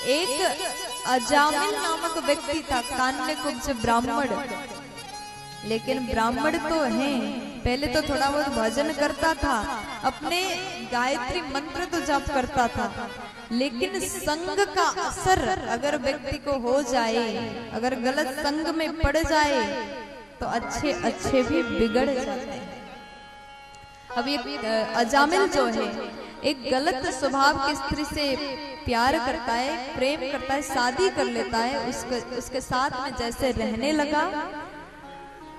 एक अजामिल नामक व्यक्ति था, कान्य कुब्ज ब्राह्मण। लेकिन ब्राह्मण तो हैं, पहले तो थोड़ा बहुत भजन करता था, अपने गायत्री मंत्र तो जप करता था, लेकिन संग का असर अगर व्यक्ति को हो जाए, अगर गलत संग में पड़ जाए तो अच्छे अच्छे भी बिगड़ जाते हैं। अब ये अजामिल जो है एक गलत स्वभाव की स्त्री से प्यार करता है, प्रेम करता है, शादी कर लेता है, उसके साथ में जैसे रहने लगा।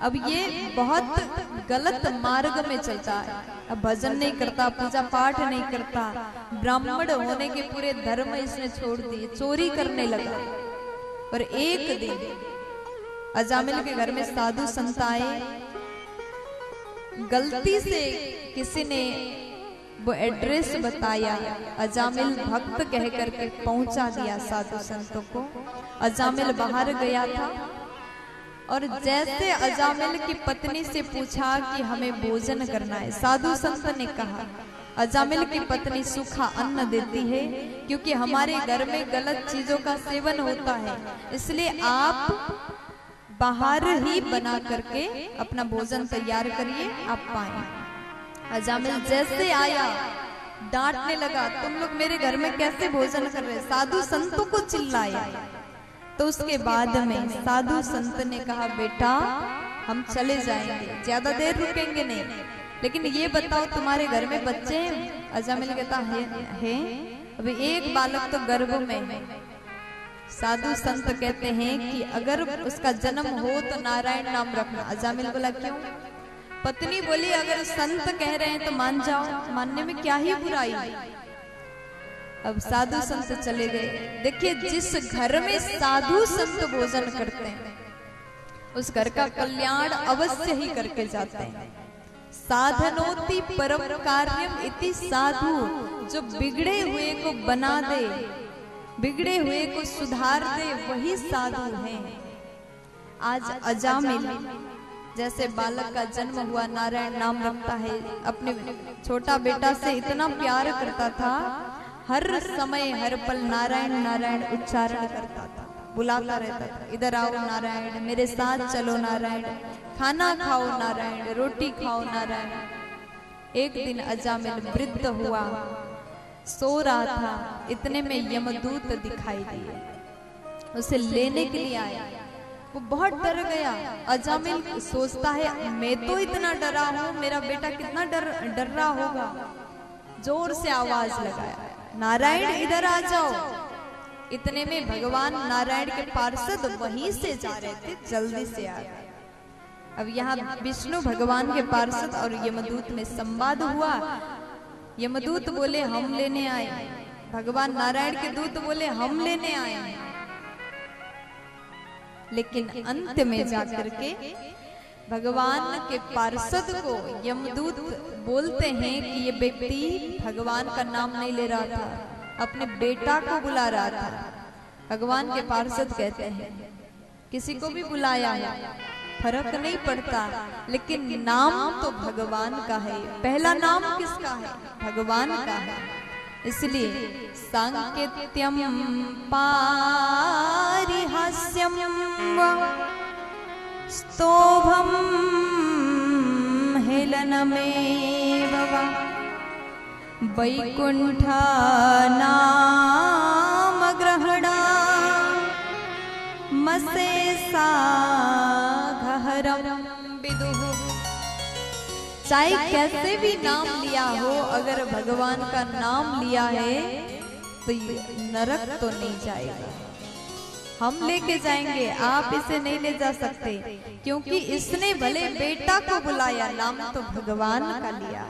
अब ये बहुत गलत मार्ग में चलता है, अब भजन नहीं करता, पूजा पाठ नहीं करता, ब्राह्मण होने के पूरे धर्म इसने छोड़ दिए, चोरी करने लगा। और एक दिन अजामिल के घर में साधु संत आए, गलती से किसी ने वो एड्रेस बताया, अजामिल भक्त कह करके पहुंचा दिया साधु संतों को। अजामिल बाहर गया था और जैसे अजामिल की पत्नी से पूछा कि हमें भोजन करना है, साधु संत ने कहा अजामिल की पत्नी सूखा अन्न देती है, क्योंकि हमारे घर में गलत चीजों का सेवन होता है, इसलिए आप बाहर ही बना करके अपना भोजन तैयार करिए, आप पाए। अजामिल जैसे आया डांटने लगा, तुम लोग मेरे घर में कैसे भोजन कर रहे, साधु संतों को चिल्लाया। तो उसके बाद में साधु संत ने कहा बेटा हम चले जाएंगे, ज्यादा देर रुकेंगे नहीं, लेकिन ये बताओ तुम्हारे घर में बच्चे हैं? अजामिल कहता है अभी एक बालक तो गर्भ में है। साधु संत कहते हैं कि अगर उसका जन्म हो तो नारायण नाम रखना। अजामिल बोला क्यों? पत्नी बोली अगर संत कह रहे हैं तो मान जाओ, मानने में क्या ही बुराई। अब साधु संत चले गए। देखिए जिस घर में साधु संत भोजन करते हैं उस घर का कल्याण अवश्य ही करके जाते हैं। साधनोति परम कार्यम इति साधु, जो बिगड़े हुए को बना दे, बिगड़े हुए को सुधार दे, वही साधु हैं। आज अजामिल जैसे बालक का जन्म हुआ नारायण नाम रखता है, अपने छोटा बेटा से इतना प्यार करता था, हर समय हर पल नारायण नारायण उच्चारण करता था, बुलाता रहता था, इधर आओ नारायण, मेरे साथ चलो नारायण, खाना खाओ नारायण, रोटी खाओ नारायण। एक दिन अजामिल वृद्ध हुआ, सो रहा था, इतने में यमदूत दिखाई दिए, उसे लेने के लिए आया। वो बहुत डर गया। अजामिल सोचता है मैं तो इतना डरा हूं, मेरा बेटा कितना डर रहा होगा। जोर से आवाज लगाया नारायण इधर आ जाओ। इतने में भगवान नारायण के पार्षद वहीं से जा रहे थे, जल्दी से आ गए। अब यहाँ विष्णु भगवान के पार्षद और यमदूत में संवाद हुआ। यमदूत बोले हम लेने आए, भगवान नारायण के दूत बोले हम लेने आए हैं। लेकिन अंत में जाकर के भगवान के पार्षद को यमदूत बोलते हैं कि ये व्यक्ति भगवान का नाम नहीं ले रहा था, अपने बेटा को बुला रहा था। भगवान के पार्षद कहते हैं किसी को भी बुलाया है फर्क नहीं पड़ता, लेकिन नाम तो भगवान का है। पहला नाम किसका है? भगवान का है। इसलिए सांकेत्यम पारिहास्यम स्तोभम हेलनमेव वैकुंठ नाम ग्रहणा मसेसा घहरम विदुः। चाहे कैसे भी नाम लिया हो, अगर भगवान का नाम लिया है तो नरक तो नहीं जाएगा। हम लेके जाएंगे, आप इसे नहीं ले जा सकते, क्योंकि इसने भले बेटा को बुलाया, नाम तो भगवान का लिया।